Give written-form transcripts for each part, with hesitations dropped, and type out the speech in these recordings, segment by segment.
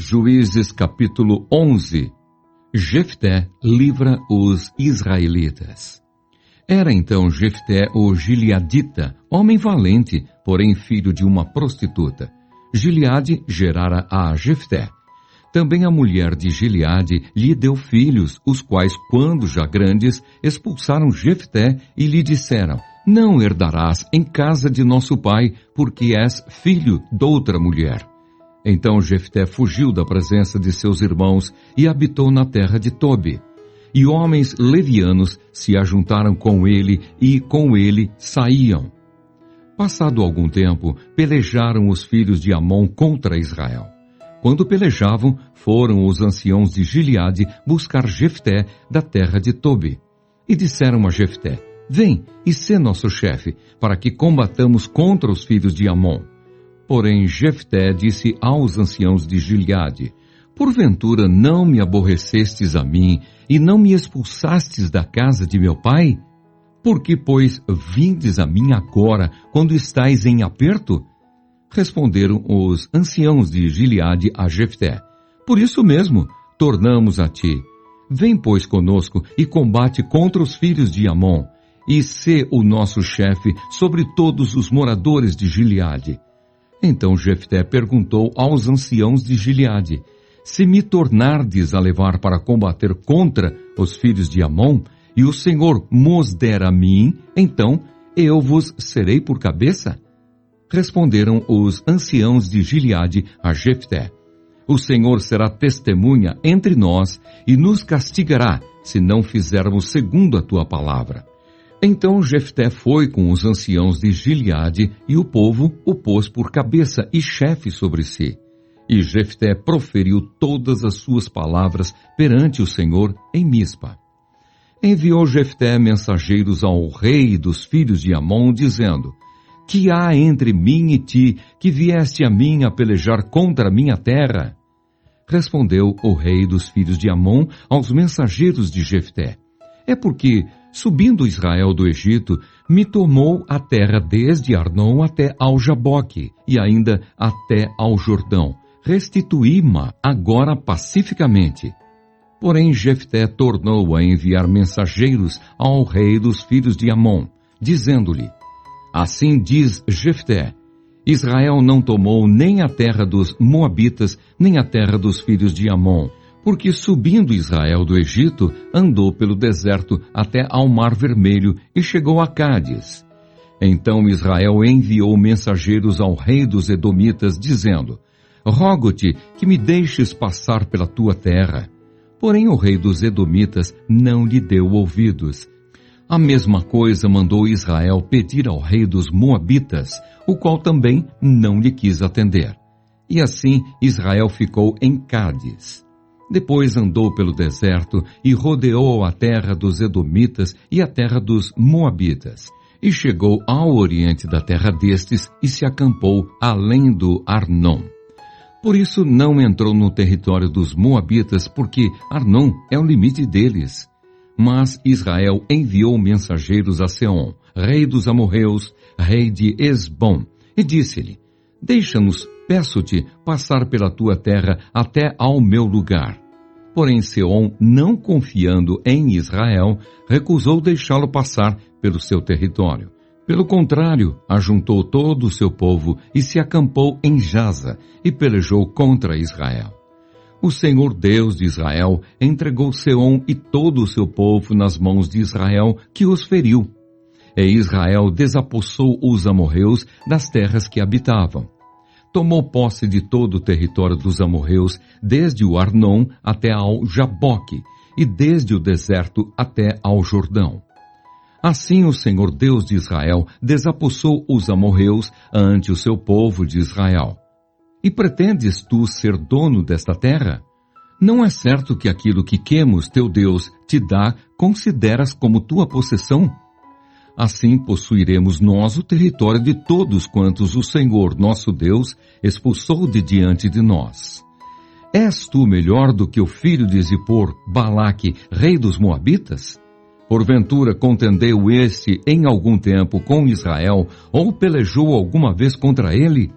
Juízes capítulo 11. Jefté livra os israelitas. Era então Jefté o gileadita, homem valente, porém filho de uma prostituta. Gileade gerara a Jefté. Também a mulher de Gileade lhe deu filhos, os quais, quando já grandes, expulsaram Jefté e lhe disseram: não herdarás em casa de nosso pai, porque és filho doutra mulher. Então Jefté fugiu da presença de seus irmãos e habitou na terra de Tobi. E homens levianos se ajuntaram com ele e com ele saíam. Passado algum tempo, pelejaram os filhos de Amon contra Israel. Quando pelejavam, foram os anciãos de Gileade buscar Jefté da terra de Tobi. E disseram a Jefté: vem e sê nosso chefe, para que combatamos contra os filhos de Amon. Porém Jefté disse aos anciãos de Gileade: porventura não me aborrecestes a mim e não me expulsastes da casa de meu pai? Por que, pois, vindes a mim agora, quando estáis em aperto? Responderam os anciãos de Gileade a Jefté: por isso mesmo, tornamos a ti. Vem, pois, conosco e combate contra os filhos de Amon, e sê o nosso chefe sobre todos os moradores de Gileade. Então Jefté perguntou aos anciãos de Gileade: se me tornardes a levar para combater contra os filhos de Amon, e o Senhor mos der a mim, então eu vos serei por cabeça? Responderam os anciãos de Gileade a Jefté: o Senhor será testemunha entre nós e nos castigará, se não fizermos segundo a tua palavra. Então Jefté foi com os anciãos de Gileade, e o povo o pôs por cabeça e chefe sobre si. E Jefté proferiu todas as suas palavras perante o Senhor em Mispa. Enviou Jefté mensageiros ao rei dos filhos de Amon, dizendo: que há entre mim e ti, que vieste a mim a pelejar contra a minha terra? Respondeu o rei dos filhos de Amon aos mensageiros de Jefté: é porque, subindo Israel do Egito, me tomou a terra desde Arnon até ao Jaboque, e ainda até ao Jordão. Restituí-ma agora pacificamente. Porém Jefté tornou a enviar mensageiros ao rei dos filhos de Amon, dizendo-lhe: assim diz Jefté: Israel não tomou nem a terra dos Moabitas, nem a terra dos filhos de Amon, porque subindo Israel do Egito, andou pelo deserto até ao Mar Vermelho e chegou a Cádiz. Então Israel enviou mensageiros ao rei dos Edomitas, dizendo: rogo-te que me deixes passar pela tua terra. Porém o rei dos Edomitas não lhe deu ouvidos. A mesma coisa mandou Israel pedir ao rei dos Moabitas, o qual também não lhe quis atender. E assim Israel ficou em Cádiz. Depois andou pelo deserto e rodeou a terra dos Edomitas e a terra dos Moabitas. E chegou ao oriente da terra destes e se acampou além do Arnon. Por isso não entrou no território dos Moabitas, porque Arnon é o limite deles. Mas Israel enviou mensageiros a Seom, rei dos amorreus, rei de Esbom, e disse-lhe: deixa-nos, peço-te, passar pela tua terra até ao meu lugar. Porém Seom, não confiando em Israel, recusou deixá-lo passar pelo seu território. Pelo contrário, ajuntou todo o seu povo e se acampou em Jaza e pelejou contra Israel. O Senhor Deus de Israel entregou Seom e todo o seu povo nas mãos de Israel, que os feriu. E Israel desapossou os amorreus das terras que habitavam. Tomou posse de todo o território dos amorreus, desde o Arnon até ao Jaboque, e desde o deserto até ao Jordão. Assim o Senhor Deus de Israel desapossou os amorreus ante o seu povo de Israel. E pretendes tu ser dono desta terra? Não é certo que aquilo que Quemos, teu Deus, te dá, consideras como tua possessão? Assim possuiremos nós o território de todos quantos o Senhor, nosso Deus, expulsou de diante de nós. És tu melhor do que o filho de Zippor, Balaque, rei dos Moabitas? Porventura contendeu este em algum tempo com Israel, ou pelejou alguma vez contra ele?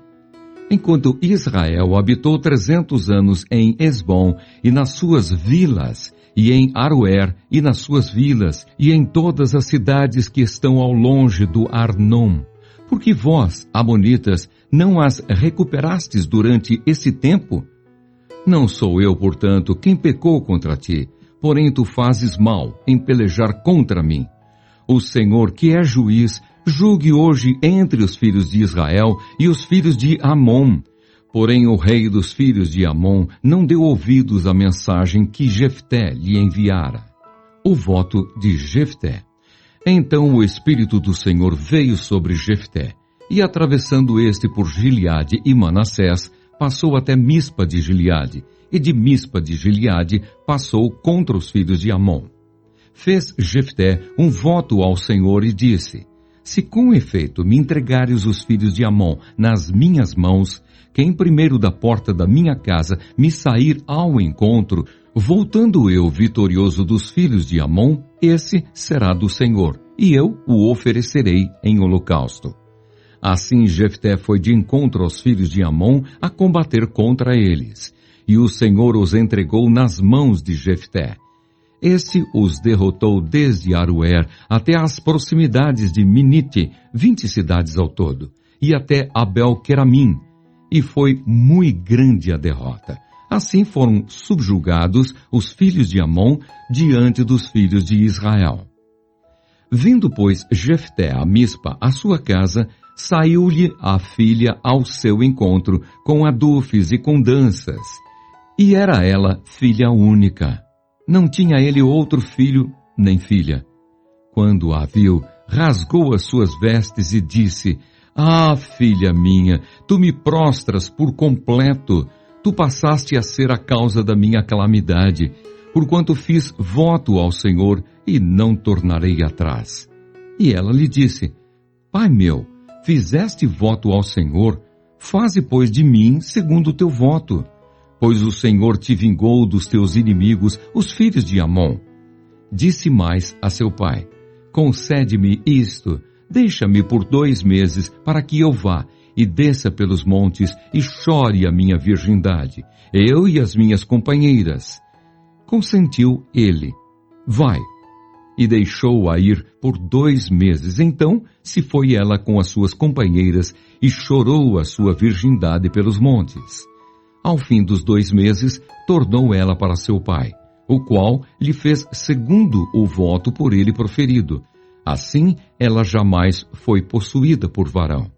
Enquanto Israel habitou 300 anos em Esbom e nas suas vilas, e em Aroer e nas suas vilas, e em todas as cidades que estão ao longe do Arnon. Porque vós, amonitas, não as recuperastes durante esse tempo? Não sou eu, portanto, quem pecou contra ti, porém tu fazes mal em pelejar contra mim. O Senhor, que é juiz, julgue hoje entre os filhos de Israel e os filhos de Amon. Porém o rei dos filhos de Amon não deu ouvidos à mensagem que Jefté lhe enviara. O voto de Jefté. Então o Espírito do Senhor veio sobre Jefté, e atravessando este por Gileade e Manassés, passou até Mispa de Gileade, e de Mispa de Gileade passou contra os filhos de Amon. Fez Jefté um voto ao Senhor e disse: se com efeito me entregares os filhos de Amon nas minhas mãos, quem primeiro da porta da minha casa me sair ao encontro, voltando eu vitorioso dos filhos de Amon, esse será do Senhor, e eu o oferecerei em holocausto. Assim Jefté foi de encontro aos filhos de Amon a combater contra eles, e o Senhor os entregou nas mãos de Jefté. Este os derrotou desde Aroer até as proximidades de Minite, 20 cidades ao todo, e até Abel-Queramim, e foi muito grande a derrota. Assim foram subjugados os filhos de Amon diante dos filhos de Israel. Vindo, pois, Jefté a Mispa, à sua casa, saiu-lhe a filha ao seu encontro, com adufes e com danças. E era ela filha única. Não tinha ele outro filho, nem filha. Quando a viu, rasgou as suas vestes e disse: ah, filha minha, tu me prostras por completo. Tu passaste a ser a causa da minha calamidade, porquanto fiz voto ao Senhor e não tornarei atrás. E ela lhe disse: pai meu, fizeste voto ao Senhor, faze, pois, de mim segundo o teu voto. Pois o Senhor te vingou dos teus inimigos, os filhos de Amon. Disse mais a seu pai: concede-me isto, deixa-me por 2 meses, para que eu vá, e desça pelos montes, e chore a minha virgindade, eu e as minhas companheiras. Consentiu ele: vai. E deixou-a ir por 2 meses. Então se foi ela com as suas companheiras, e chorou a sua virgindade pelos montes. Ao fim dos 2 meses, tornou ela para seu pai, o qual lhe fez segundo o voto por ele proferido. Assim, ela jamais foi possuída por varão.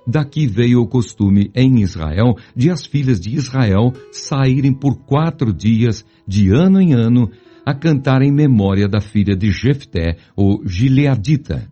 Daqui veio o costume em Israel de as filhas de Israel saírem por 4 dias, de ano em ano, a cantar em memória da filha de Jefté, o Gileadita.